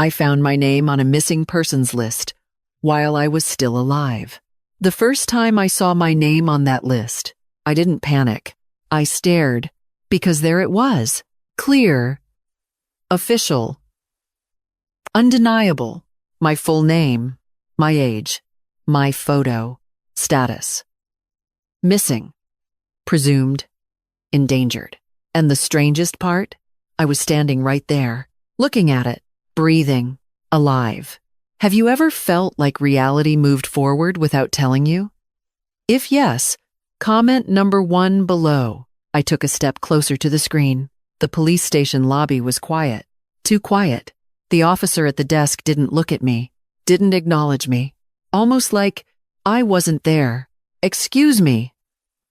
I found my name on a missing persons list while I was still alive. The first time I saw my name on that list, I didn't panic. I stared, because there it was, clear, official, undeniable, my full name, my age, my photo, status. Missing, presumed, endangered. And the strangest part? I was standing right there, looking at it, breathing, alive. Have you ever felt like reality moved forward without telling you? If yes, comment number 1 below. I took a step closer to the screen. The police station lobby was quiet. Too quiet. The officer at the desk didn't look at me, didn't acknowledge me. Almost like I wasn't there. "Excuse me,"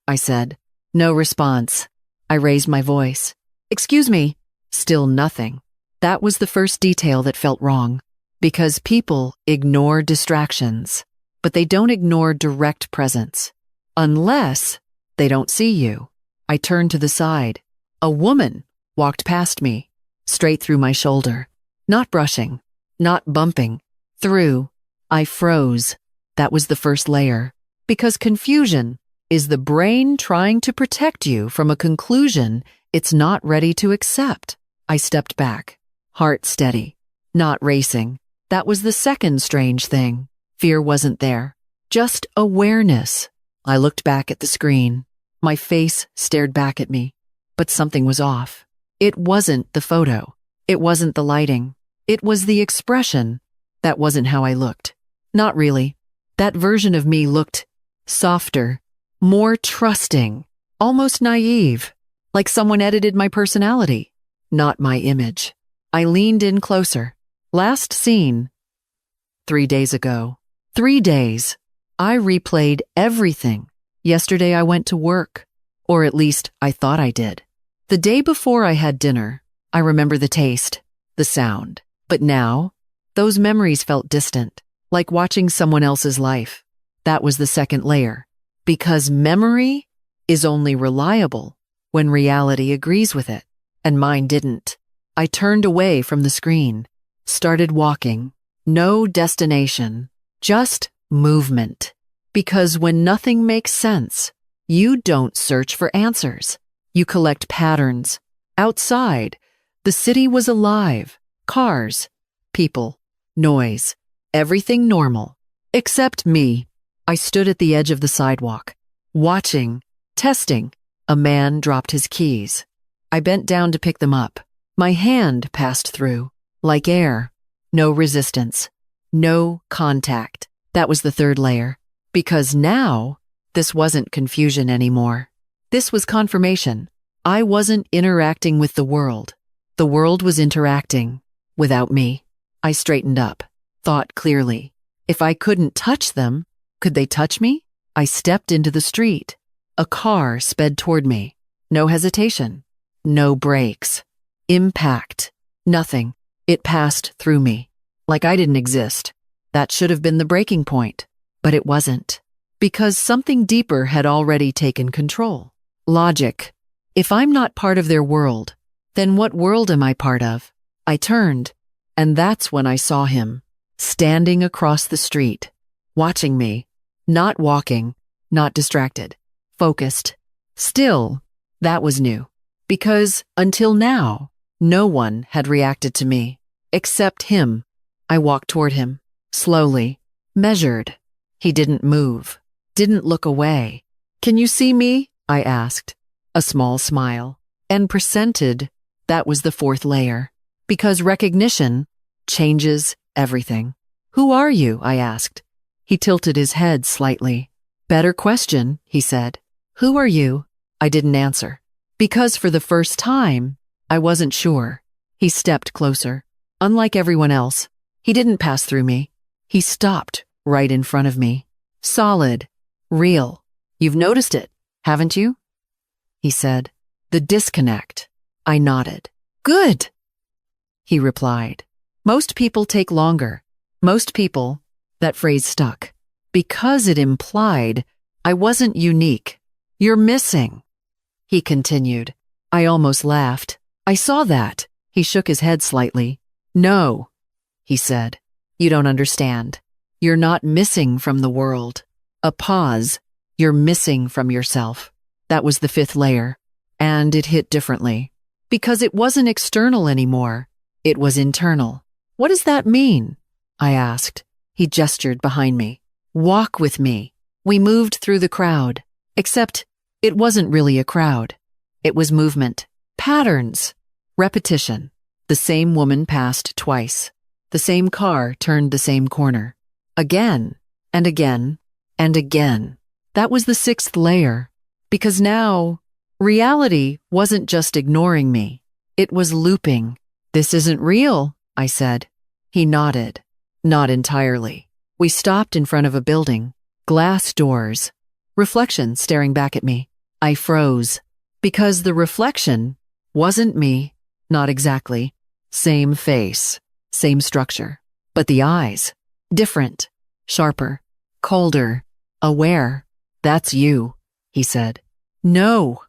I said. No response. I raised my voice. "Excuse me." Still nothing. That was the first detail that felt wrong. Because people ignore distractions, but they don't ignore direct presence. Unless they don't see you. I turned to the side. A woman walked past me, straight through my shoulder. Not brushing, not bumping. Through. I froze. That was the first layer. Because confusion is the brain trying to protect you from a conclusion it's not ready to accept. I stepped back, heart steady, not racing. That was the second strange thing. Fear wasn't there, just awareness. I looked back at the screen. My face stared back at me, but something was off. It wasn't the photo. It wasn't the lighting. It was the expression. That wasn't how I looked. Not really. That version of me looked softer, more trusting, almost naive, like someone edited my personality, not my image. I leaned in closer. Last seen 3 days ago. 3 days. I replayed everything. Yesterday I went to work, or at least I thought I did. The day before I had dinner, I remember the taste, the sound. But now, those memories felt distant, like watching someone else's life. That was the second layer. Because memory is only reliable when reality agrees with it, and mine didn't. I turned away from the screen. Started walking. No destination, just movement. Because when nothing makes sense, you don't search for answers. You collect patterns. Outside, the city was alive. Cars, people, noise, everything normal. Except me. I stood at the edge of the sidewalk, watching, testing. A man dropped his keys. I bent down to pick them up. My hand passed through. Like air, no resistance, no contact. That was the third layer. Because now, this wasn't confusion anymore. This was confirmation. I wasn't interacting with the world. The world was interacting without me. I straightened up, thought clearly. If I couldn't touch them, could they touch me? I stepped into the street. A car sped toward me. No hesitation, no brakes. Impact, nothing. It passed through me, like I didn't exist. That should have been the breaking point, but it wasn't. Because something deeper had already taken control. Logic. If I'm not part of their world, then what world am I part of? I turned, and that's when I saw him, standing across the street, watching me, not walking, not distracted, focused. Still, that was new. Because until now, no one had reacted to me, except him. I walked toward him, slowly, measured. He didn't move, didn't look away. "Can you see me?" I asked. A small smile, and presented. That was the fourth layer. Because recognition changes everything. "Who are you?" I asked. He tilted his head slightly. "Better question," he said. "Who are you?" I didn't answer. Because for the first time, I wasn't sure. He stepped closer. Unlike everyone else, he didn't pass through me. He stopped right in front of me. Solid. Real. "You've noticed it, haven't you?" he said. "The disconnect." I nodded. "Good," he replied. "Most people take longer. Most people," that phrase stuck. Because it implied I wasn't unique. "You're missing," he continued. I almost laughed. "I saw that." He shook his head slightly. "No, he said. You don't understand. You're not missing from the world. A pause. You're missing from yourself. That was the fifth layer. And it hit differently. Because it wasn't external anymore. It was internal. What does that mean? I asked. He gestured behind me. Walk with me. We moved through the crowd. Except it wasn't really a crowd. It was movement. Patterns. Repetition. The same woman passed twice. The same car turned the same corner. Again, and again, and again. That was the sixth layer. Because now, reality wasn't just ignoring me. It was looping. This isn't real, I said. He nodded. Not entirely. We stopped in front of a building. Glass doors. Reflection staring back at me. I froze. Because the reflection wasn't me. Not exactly. Same face. Same structure. But the eyes. Different. Sharper. Colder. Aware. That's you, he said. No,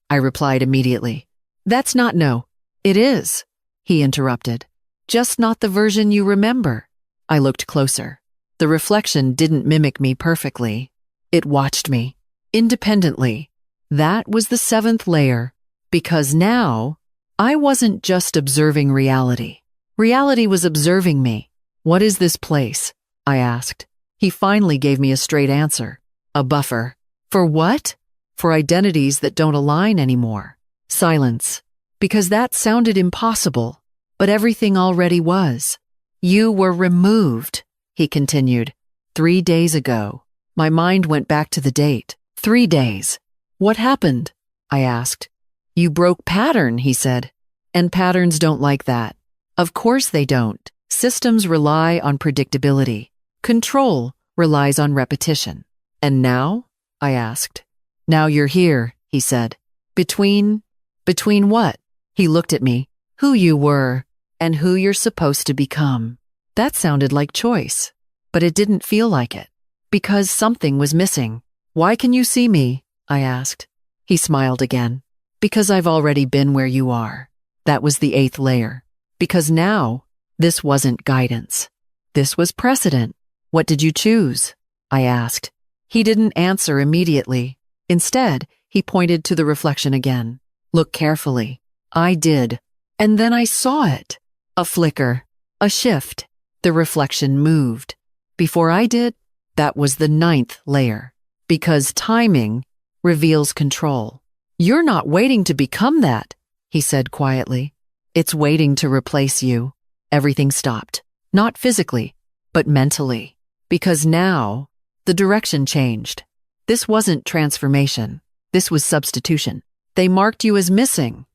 I replied immediately. That's not no. It is, he interrupted. Just not the version you remember. I looked closer. The reflection didn't mimic me perfectly. It watched me. Independently. That was the seventh layer. Because now, I wasn't just observing reality. Reality was observing me. What is this place? I asked. He finally gave me a straight answer. A buffer. For what? For identities that don't align anymore. Silence. Because that sounded impossible. But everything already was. You were removed, he continued. 3 days ago. My mind went back to the date. 3 days. What happened? I asked. You broke pattern, he said. And patterns don't like that. Of course they don't. Systems rely on predictability. Control relies on repetition. And now? I asked. Now you're here, he said. Between what? He looked at me. Who you were and who you're supposed to become. That sounded like choice, but it didn't feel like it. Because something was missing. Why can you see me? I asked. He smiled again. Because I've already been where you are. That was the eighth layer. Because now, this wasn't guidance. This was precedent. What did you choose? I asked. He didn't answer immediately. Instead, he pointed to the reflection again. Look carefully. I did. And then I saw it. A flicker. A shift. The reflection moved. Before I did, that was the ninth layer. Because timing reveals control. You're not waiting to become that, he said quietly. It's waiting to replace you. Everything stopped. Not physically, but mentally. Because now, the direction changed. This wasn't transformation. This was substitution. They marked you as missing.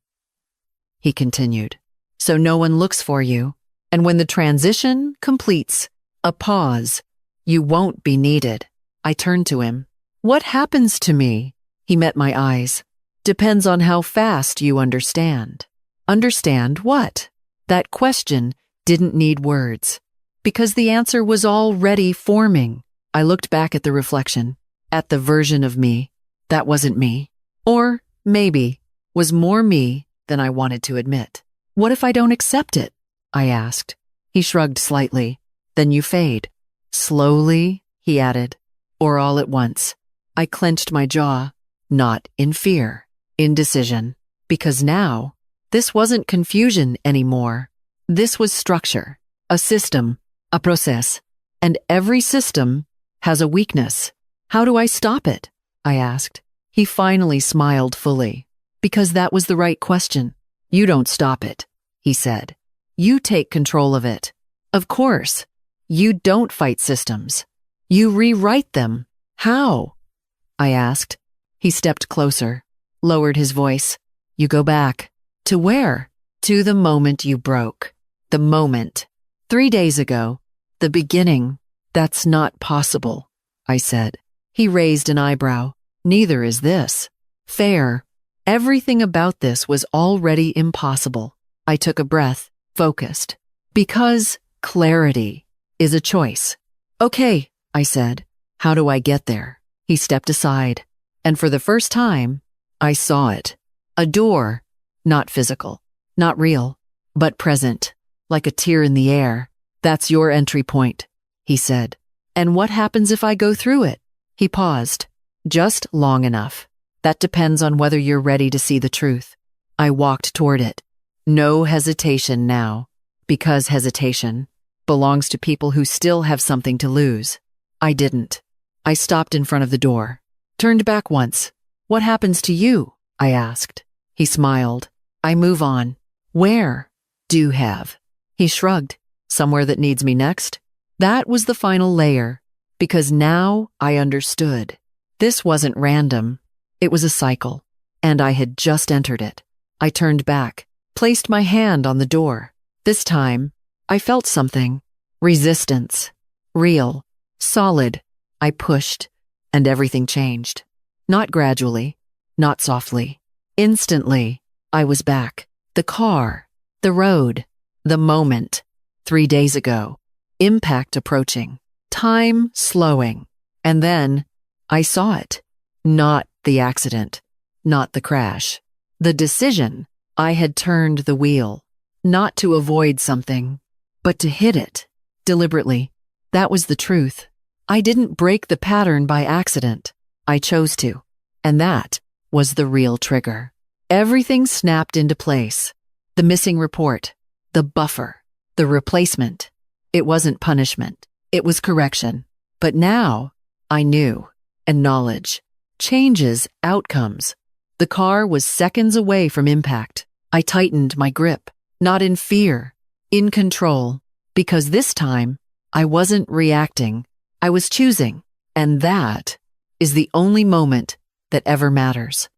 He continued. So no one looks for you. And when the transition completes, a pause, you won't be needed. I turned to him. What happens to me? He met my eyes. Depends on how fast you understand. Understand what? That question didn't need words. Because the answer was already forming. I looked back at the reflection. At the version of me that wasn't me. Or, maybe, was more me than I wanted to admit. What if I don't accept it? I asked. He shrugged slightly. Then you fade. Slowly, he added. Or all at once. I clenched my jaw. Not in fear. Indecision. Because now, this wasn't confusion anymore. This was structure. A system. A process. And every system has a weakness. How do I stop it? I asked. He finally smiled fully. Because that was the right question. You don't stop it, he said. You take control of it. Of course. You don't fight systems. You rewrite them. How? I asked. He stepped closer, lowered his voice. You go back. To where? To the moment you broke. The moment. 3 days ago. The beginning. That's not possible, I said. He raised an eyebrow. Neither is this. Fair. Everything about this was already impossible. I took a breath, focused. Because clarity is a choice. Okay, I said. How do I get there? He stepped aside. And for the first time, I saw it. A door. Not physical. Not real. But present. Like a tear in the air. That's your entry point, he said. And what happens if I go through it? He paused, just long enough. That depends on whether you're ready to see the truth. I walked toward it. No hesitation now, because hesitation belongs to people who still have something to lose. I didn't. I stopped in front of the door, turned back once. What happens to you? I asked. He smiled. I move on. Where? Do have. He shrugged. Somewhere that needs me next? That was the final layer, because now I understood. This wasn't random. It was a cycle, and I had just entered it. I turned back, placed my hand on the door. This time, I felt something. Resistance. Real. Solid. I pushed, and everything changed. Not gradually, not softly. Instantly, I was back. The car, the road, the moment. 3 days ago. Impact approaching. Time slowing. And then, I saw it. Not the accident. Not the crash. The decision. I had turned the wheel. Not to avoid something, but to hit it. Deliberately. That was the truth. I didn't break the pattern by accident. I chose to. And that was the real trigger. Everything snapped into place. The missing report. The buffer. The replacement. It wasn't punishment. It was correction. But now, I knew. And knowledge changes outcomes. The car was seconds away from impact. I tightened my grip. Not in fear. In control. Because this time, I wasn't reacting. I was choosing. And that is the only moment that ever matters.